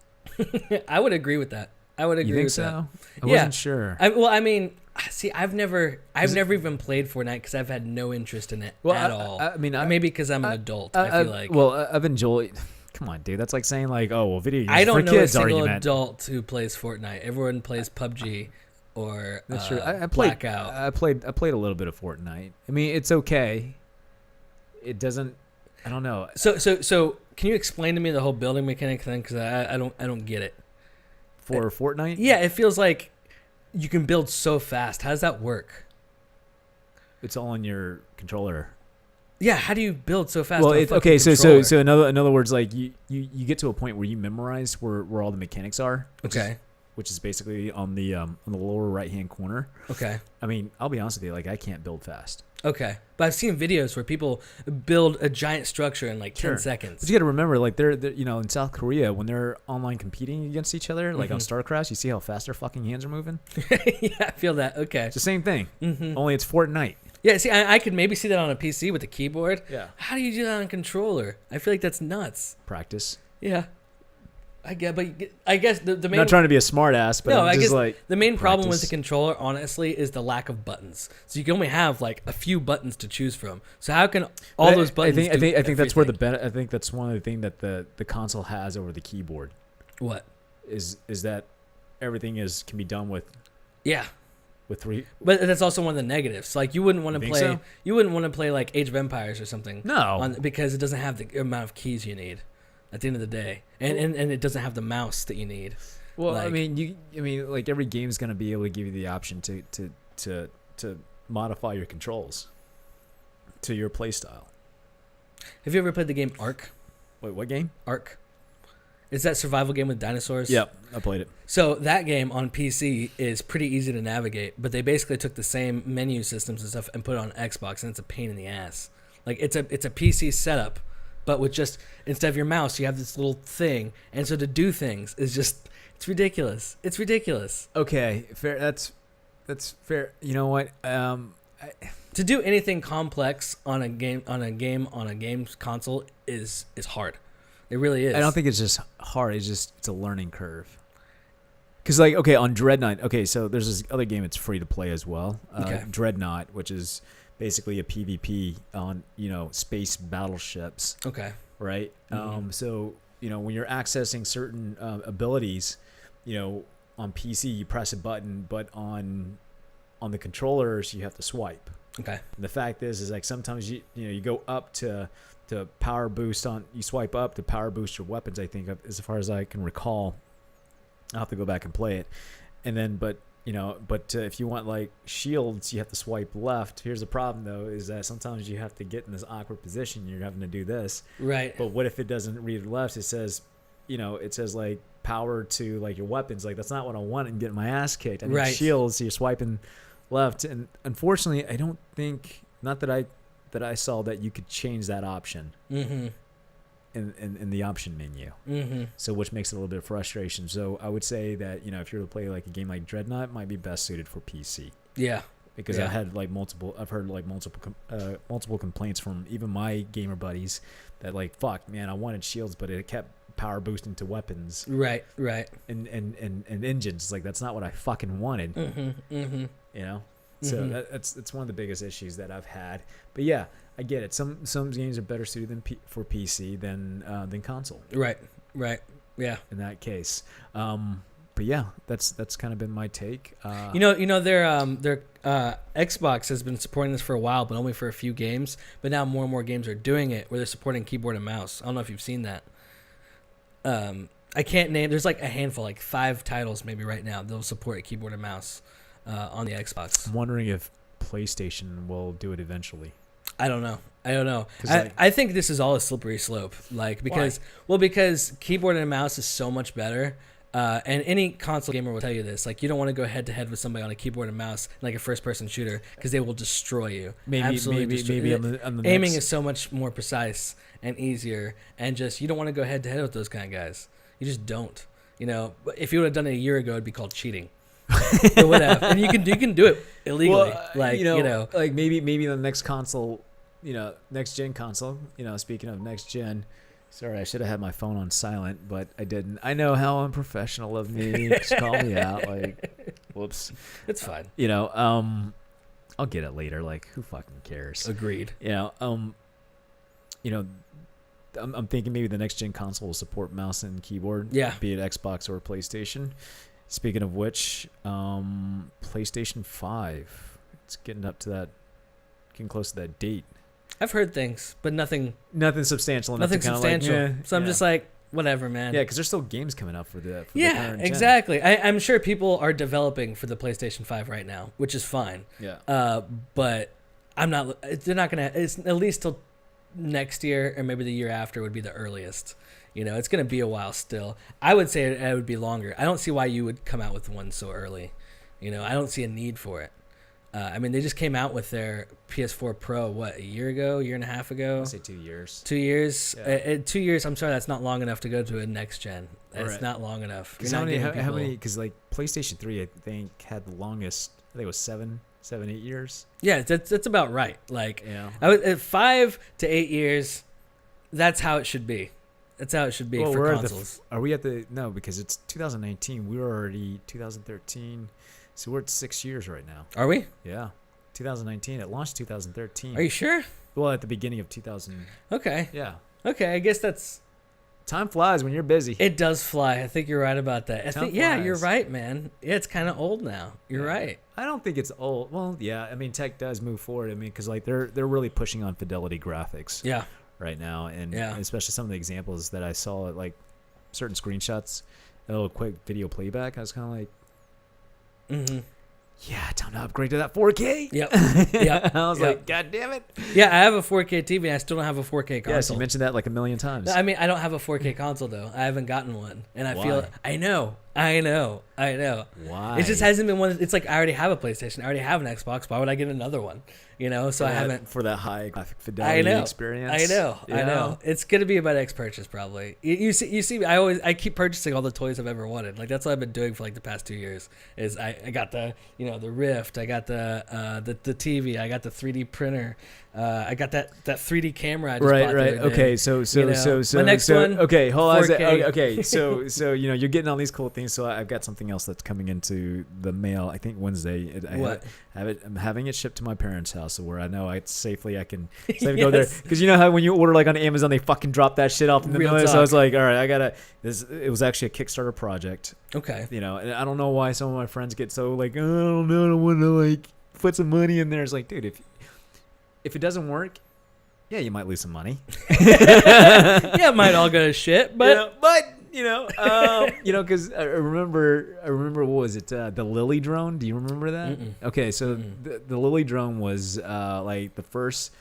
I would agree with that. I would agree You think with so? that. I Yeah. wasn't sure. I mean, see, I've never even played Fortnite because I've had no interest in it at all. I mean, Maybe because I'm an adult. I feel like. I've enjoyed. Come on, dude. That's like saying like, oh, well, video games I don't for know a kids single argument. adult who plays Fortnite. Everyone plays PUBG or That's true. I played. Blackout. I played a little bit of Fortnite. I mean, it's okay. It doesn't. I don't know. So can you explain to me the whole building mechanic thing? Because I don't get it. For Fortnite? Yeah, it feels like you can build so fast. How does that work? It's all on your controller. Yeah, how do you build so fast? Well, on a fucking so controller? in other words, like you get to a point where you memorize where all the mechanics are. Which is basically on the lower right hand corner. Okay. I mean, I'll be honest with you, like I can't build fast. Okay. But I've seen videos where people build a giant structure in like 10 seconds. But you got to remember, like they're in South Korea when they're online competing against each other, like on StarCraft, you see how fast their fucking hands are moving. Yeah, I feel that. Okay. It's the same thing. Mm-hmm. Only it's Fortnite. Yeah, see, I could maybe see that on a PC with a keyboard. Yeah. How do you do that on a controller? I feel like that's nuts. Practice. Yeah, I get, but I guess the I'm main not trying to be a smart ass, but No, I'm I just guess like the main problem with the practice. controller, honestly, is the lack of buttons. So you can only have like a few buttons to choose from. So how can all But those buttons? I think that's where the everything? I think that's one of the things that the console has over the keyboard What? is that everything can be done Yeah, with three. but that's also one of the negatives. Like you wouldn't want You to think play. so? You wouldn't want to play like Age of Empires or something. No. Because it doesn't have the amount of keys you need. At the end of the day, and it doesn't have the mouse that you need. Well, I like- mean, like every game's gonna be able to give you the option to modify your controls to your playstyle. Have you ever played the game Ark? Wait, what game? Ark. It's that survival game with dinosaurs. Yep, I played it. So that game on PC is pretty easy to navigate, but they basically took the same menu systems and stuff and put it on Xbox, and it's a pain in the ass. Like it's a PC setup, but with just instead of your mouse, you have this little thing, and so to do things is just it's ridiculous. It's ridiculous. Okay, fair. That's fair. You know what? To do anything complex on a game's console is hard. It really is. I don't think it's just hard. It's a learning curve. Cause like okay on Dreadnought. Okay, so there's this other game that's free to play as well. Okay. Dreadnought, which is basically a PvP on space battleships. Okay. Right. Mhm. So when you're accessing certain abilities, on PC you press a button, but on the controllers you have to swipe. Okay. And the fact is like sometimes you go up to power boost you swipe up to power boost your weapons. I think as far as I can recall, I'll have to go back and play it. And then but if you want like shields, you have to swipe left. Here's the problem though, is that sometimes you have to get in this awkward position. You're having to do this. Right. But what if it doesn't read left? It says, like power to like your weapons. Like that's not what I want and getting my ass kicked. I need Right. shields. So you're swiping left. And unfortunately, I don't think, not that I saw that you could change that option Mm-hmm. in the option menu. Mm-hmm. So which makes it a little bit of frustration. So I would say that, if you're to play like a game like Dreadnought, it might be best suited for PC. Yeah. Because Yeah. I've heard like multiple complaints from even my gamer buddies that like, fuck man, I wanted shields, but it kept power boosting to weapons Right. Right. and engines. Like that's not what I fucking wanted, Mm-hmm. Mm-hmm. So Mhm. that's one of the biggest issues that I've had. But yeah, I get it. Some games are better suited for PC than console Right. Right. Yeah. in that case. But yeah, that's kind of been my take. Their Xbox has been supporting this for a while, but only for a few games. But now more and more games are doing it where they're supporting keyboard and mouse. I don't know if you've seen that. I can't name. There's like a handful, like 5 titles maybe right now. They'll support a keyboard and mouse on the Xbox. I'm wondering if PlayStation will do it eventually. I don't know. 'Cause, like- I think this is all a slippery slope. Like because keyboard and mouse is so much better. And any console gamer will tell you this. Like you don't want to go head to head with somebody on a keyboard and mouse like a first person shooter because they will destroy you. Absolutely destroy you. on the Aiming next, is so much more precise and easier, and just you don't want to go head to head with those kind of guys. You just don't. But if you would have done it a year ago, it'd be called cheating. Or whatever, and you can do it illegally. Well, like maybe the next console, next gen console. Speaking of next gen, sorry, I should have had my phone on silent, but I didn't. I know how unprofessional of me. Just call me out. Like, whoops. It's fine. I'll get it later. Like, who fucking cares? Agreed. I'm thinking maybe the next gen console will support mouse and keyboard. Yeah. Be it Xbox or PlayStation. Speaking of which, PlayStation 5. It's getting close to that date. I've heard things, but nothing Substantial enough. nothing to kinda substantial. Like, So I'm just like, whatever, man. yeah, because there's still games coming out for the Yeah, current gen. exactly. I'm sure people are developing for the PlayStation 5 right now, which is fine. Yeah. But I'm not. They're not gonna. It's at least till next year or maybe the year after would be the earliest. It's gonna be a while still. I would say it would be longer. I don't see why you would come out with one so early. I don't see a need for it. I mean, they just came out with their PS4 Pro, a year and a half ago? I'd say 2 years. 2 years? Yeah. 2 years, I'm sorry, that's not long enough to go to a next gen. That's Right. not long enough. Because how many? Because like PlayStation 3, I think had the longest. I think it was 7, 8 years. Yeah, that's about right. Like, Yeah. I would, at 5 to 8 years, that's how it should be. That's how it should be Well, for we're consoles. are we at the no? Because it's 2019. We were already 2013, so we're at 6 years right now. Are we? Yeah, 2019. It launched 2013. Are you sure? Well, at the beginning of 2000. Okay. Yeah, Okay. I guess that's. time flies when you're busy. It does fly. I think you're right about that. Time Yeah, flies. you're right, man. Yeah, it's kind of old now. You're Yeah. right. I don't think it's old. Well, yeah. I mean, tech does move forward. I mean, because like they're really pushing on fidelity graphics Yeah. right now, and Yeah. especially some of the examples that I saw, like certain screenshots, a little quick video playback. I was kind of like, Mm-hmm. yeah, time to upgrade to that 4K. Yep. Yep. I was Yep. like, God damn it. Yeah, I have a 4K TV. I still don't have a 4K console. Yes, you mentioned that like a million times. I mean, I don't have a 4K console though. I haven't gotten one, and I feel. Why? I know. Why? It just hasn't been one. It's like I already have a PlayStation. I already have an Xbox. Why would I get another one? You know, so I haven't. for that high graphic I fidelity know. experience. I know. you I know. It's gonna be about X purchase probably. You see. You see. I keep purchasing all the toys I've ever wanted. Like that's what I've been doing for like the past 2 years. Is I got the the Rift. I got the TV. I got the 3D printer. I got that 3D camera. I just bought the Right. other day. Okay. So My next one, Okay. Hold on. 4K. Okay. So you're getting all these cool things. So I've got something else that's coming into the mail. I think Wednesday. What? I'm having it shipped to my parents' house, so where I know I safely can go there. Because you know how when you order like on Amazon, they fucking drop that shit off in the Real middle. So I talk. was like, all right, I gotta. It was actually a Kickstarter project. Okay. And I don't know why some of my friends get so like, oh, I don't know, I don't want to like put some money in there. It's like, dude, if it doesn't work, yeah, you might lose some money. Yeah, it might all go to shit, but because I remember what was it, the Lily drone? Do you remember that? Mm-mm. Okay, so Mm-mm. the Lily drone was like the first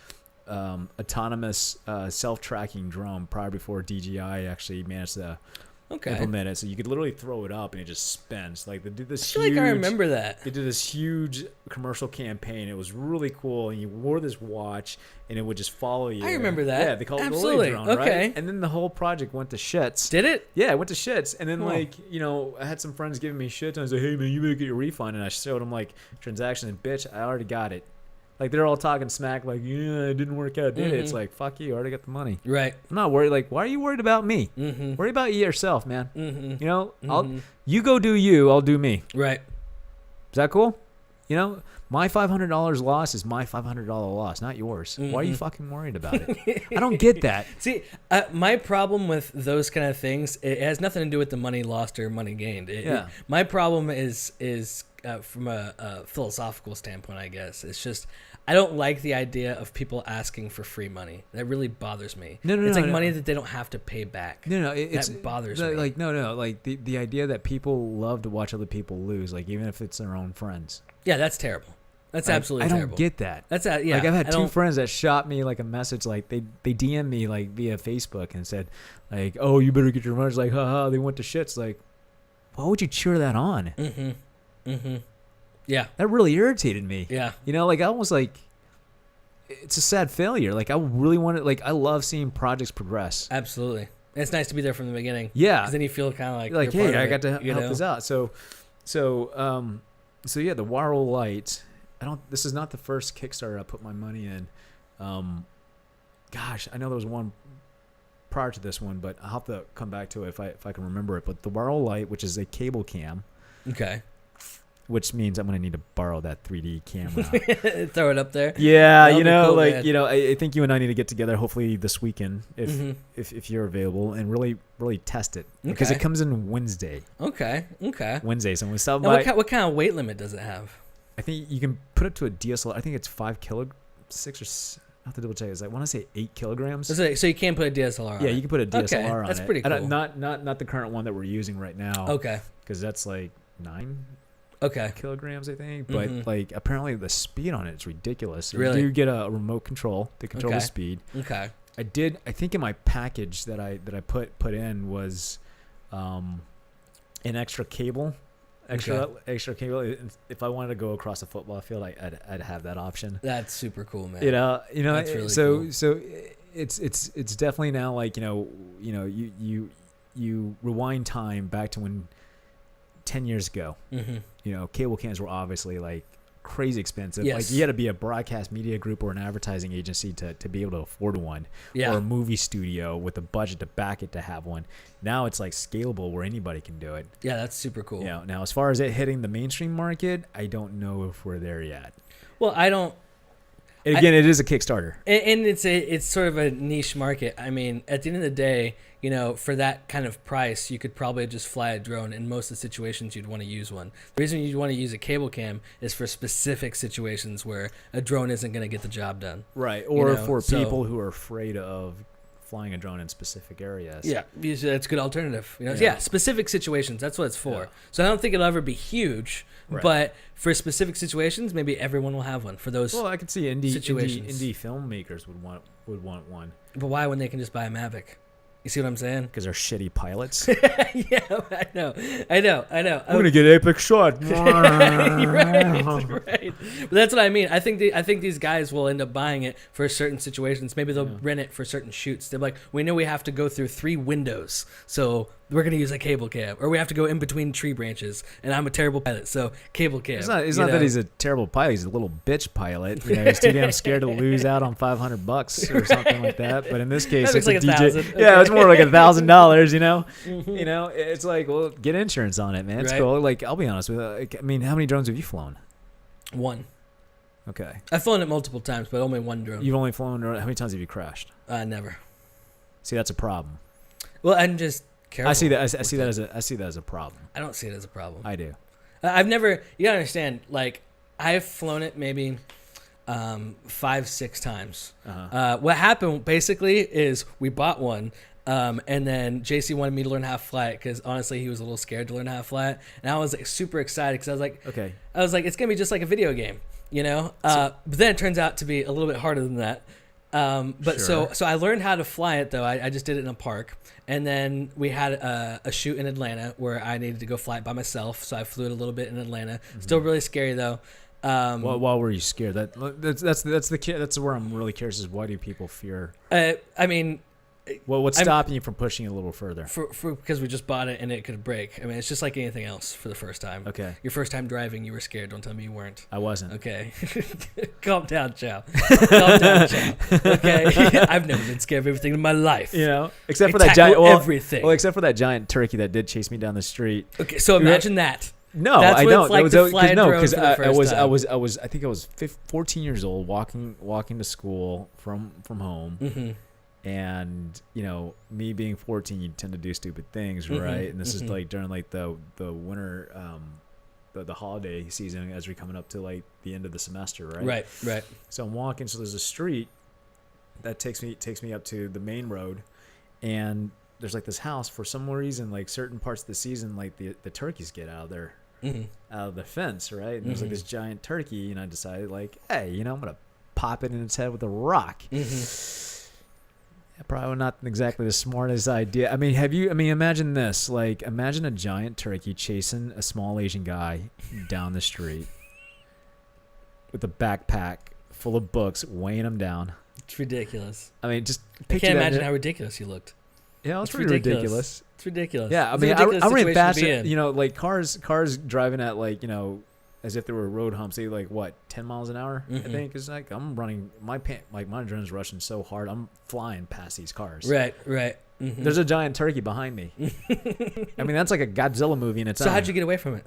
autonomous self-tracking drone prior before DJI actually managed to okay. implement it. So you could literally throw it up and it just spins. Like they did I this. feel like I remember that. They did this huge commercial campaign. It was really cool, and you wore this watch, and it would just follow you. I remember that. Yeah, they called it the Absolutely. Lily drone, Okay. right? And then the whole project went to shits. Did it? Yeah, it went to shits. And then, Cool. I had some friends giving me shit, and I was like, hey, man, you better get your refund. And I showed them, like, transaction, and bitch, I already got it. Like, they're all talking smack, like, yeah, it didn't work out, did it? It's like, fuck you, I already got the money. Right. I'm not worried. Like, why are you worried about me? Mm-hmm. Worry about yourself, man. Mm-hmm. You go do you, I'll do me. Right. Is that cool? My $500 loss is my $500 loss, not yours. Why are you fucking worried about it? I don't get that. See, my problem with those kind of things, it has nothing to do with the money lost or money gained. My problem is from a philosophical standpoint, I guess. It's just I don't like the idea of people asking for free money. That really bothers me. It's like money that they don't have to pay back. That bothers me. Like like the idea that people love to watch other people lose, like even if it's their own friends. Yeah, that's terrible. That's Like, absolutely I don't terrible. get that. That's yeah. Like I've had I two don't- friends that shot me like a message, like they DM'd me like via Facebook and said like, oh, you better get your money. It's like, haha, they went to shits. Like, why would you cheer that on? Mhm. Mhm. Yeah. That really irritated me. Yeah. Like I almost like it's a sad failure. Like I really wanted, like I love seeing projects progress. Absolutely. And it's nice to be there from the beginning. Yeah. 'Cause then you feel kind of like Like, you're hey, part I of got to it, you help know? this out. So yeah, the Waro Light. This is not the first Kickstarter I put my money in. Gosh, I know there was one prior to this one, but I'll have to come back to it if I can remember it. But the Waro Light, which is a cable cam, Okay. which means I'm gonna need to borrow that 3D camera. Throw it up there. Yeah, That'll be cool, man. I think you and I need to get together hopefully this weekend Mhm. if you're available and really test it because Okay. it comes in Wednesday. Okay. Wednesday, so when we stop Now, by, what kind of weight limit does it have? I think you can put it to a DSLR. I think it's 6 or I have to double check. I want to say 8 kilograms. So you can't put a DSLR on Yeah, it? you can put a DSLR on it. that's pretty I don't- cool. Not the current one that we're using right now. Okay. Because that's like 9 Okay. kilograms, I think. But Mhm. like apparently the speed on it is ridiculous. Really? You do get a remote control to control the Okay. speed. Okay. I think in my package that I put in was an extra cable. Extra cable. If I wanted to go across a football field, I'd have that option. That's super cool, man. That's really so cool. so it's definitely now like you rewind time back to when 10 years ago, Mm-hmm. cable cams were obviously like crazy expensive. Yes. Like you had to be a broadcast media group or an advertising agency to be able to afford one, Yeah. or a movie studio with a budget to back it to have one. Now it's like scalable where anybody can do it. Yeah, that's super cool. You know, now as far as it hitting the mainstream market, I don't know if we're there yet. Well, I don't. And again, it is a Kickstarter. And it's sort of a niche market. I mean, at the end of the day, you know, for that kind of price, you could probably just fly a drone. In most of the situations, you'd want to use one. The reason you'd want to use a cable cam is for specific situations where a drone isn't going to get the job done. Right. Or You know, for so- people who are afraid of flying a drone in specific areas. Yeah, that's a good alternative. You know, Yeah. yeah, specific situations. That's what it's for. Yeah. So I don't think it'll ever be huge, Right. but for specific situations, maybe everyone will have one for those. Well, I could see indie Situations. filmmakers would want one But why when they can just buy a Mavic? You see what I'm saying? because they're shitty pilots. Yeah, I know. I'm gonna get epic shot. Right. But that's what I mean. I think these guys will end up buying it for certain situations. Maybe they'll rent it for certain shoots. They're like, we know we have to go through 3 windows, so we're gonna use a cable cam, or we have to go in between tree branches, and I'm a terrible pilot, so cable cam. It's not you that know? he's a terrible pilot. He's a little bitch pilot. You know, he's too damn scared to lose out on $500 or something like that. But in this case, That it's looks a like DJ. $1,000. Yeah, Okay. it's more like $1,000. You know, you know, it's like, well, get insurance on it, man. It's Right. cool. Like, I'll be honest with you. Like, I mean, how many drones have you flown? One. Okay, I've flown it multiple times, but only one drone. you've only flown. How many times have you crashed? Never. See, that's a problem. Well, I'm just careful. I see that. I with see that it. as a problem. I don't see it as a problem. I do. I've never. You gotta understand. Like, I've flown it maybe 5-6 times. Uh-huh. What happened basically is we bought one, and then JC wanted me to learn how to fly it because honestly he was a little scared to learn how to fly it, and I was like super excited because Okay. I was like it's gonna be just like a video game, you know. But then it turns out to be a little bit harder than that. But Sure. so I learned how to fly it though. I just did it in a park, and then we had a shoot in Atlanta where I needed to go fly it by myself. So I flew it a little bit in Atlanta. Still really scary though. Well, why were you scared? That's where I'm really curious. Is why do people fear? I mean, Well, what's I'm- stopping you from pushing it a little further? for because we just bought it and it could break. I mean, it's just like anything else for the first time. Okay, Your first time driving, you were scared. Don't tell me you weren't. I wasn't. Okay. Calm down, Chow. Calm down, Chow. Okay. I've never been scared of everything in my life. You know, except I for that tackle giant. Well, everything. well, except for that giant turkey that did chase me down the street. Okay, so imagine that. No, That's I what don't. it's like to fly a drone for the I first was, I time. was, I think I was 14 years old, walking to school from home, Mm-hmm. and you know, me being 14, you tend to do stupid things, Mhm, right? And this is mhm. like during like the winter, the holiday season as we're coming up to like the end of the semester, right? Right. So I'm walking. So there's a street that takes me up to the main road, and there's like this house. For some reason, like certain parts of the season, like the turkeys get out Mm-hmm. of the fence, right? And there's like Mhm. this giant turkey, and I decided like, hey, you know, I'm gonna pop it in its head with a rock. Mm-hmm. Probably not exactly the smartest idea. I mean, imagine this. Like, imagine a giant turkey chasing a small Asian guy down the street with a backpack full of books, weighing him down. It's ridiculous. I mean, just I picture can't that. imagine how ridiculous you looked. Yeah, it was it's pretty ridiculous. ridiculous. It's ridiculous. Yeah, I It's a mean, ridiculous I ran situation to be faster. in. You know, like cars driving at like, you know, as if there were road humps. They like what, 10 miles an hour? I Mhm. think it's like I'm running my adrenaline's rushing so hard. I'm flying past these cars. Right. Mm-hmm. There's a giant turkey behind me. I mean, that's like a Godzilla movie in its So own. how'd you get away from it?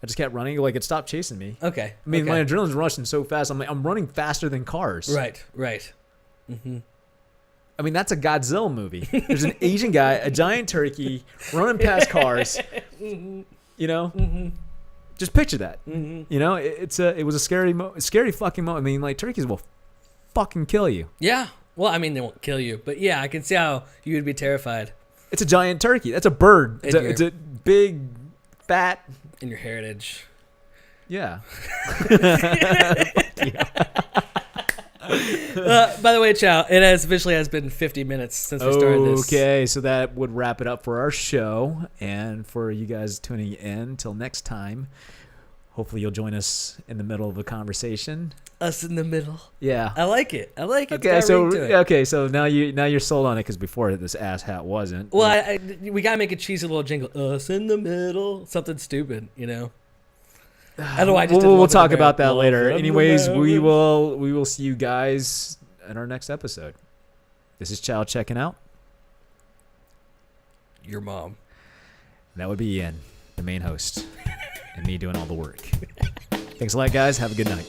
I just kept running. Like it stopped chasing me. Okay. I mean, okay. my adrenaline's rushing so fast. I'm running faster than cars. Right. Mm-hmm. I mean, that's a Godzilla movie. There's an Asian guy, a giant turkey, running past cars. Mm-hmm. You know, Mm-hmm. just picture that. Mm-hmm. You know, it was a scary fucking moment. I mean, like turkeys will fucking kill you. Yeah. Well, I mean, they won't kill you, but yeah, I can see how you would be terrified It's a giant turkey. That's a bird. It's And a, it's a big, fat. in your heritage. Yeah. By the way, Chow, it has officially has been 50 minutes since we started this. Okay, so that would wrap it up for our show, and for you guys tuning in. Till next time, hopefully you'll join us in the middle of a conversation. Us in the middle. Yeah. I like it. It's Okay, got so ring to it. now you're sold on it because before this ass hat wasn't. Well, we gotta make a cheesy little jingle. Us in the middle. Something stupid, you know. I don't know. I just didn't we'll love it talk in about there. that later. Love it Anyways, in we there. will see you guys in our next episode. This is Chow checking out. Your mom. That would be Ian, the main host, and me doing all the work. Thanks a lot, guys. Have a good night.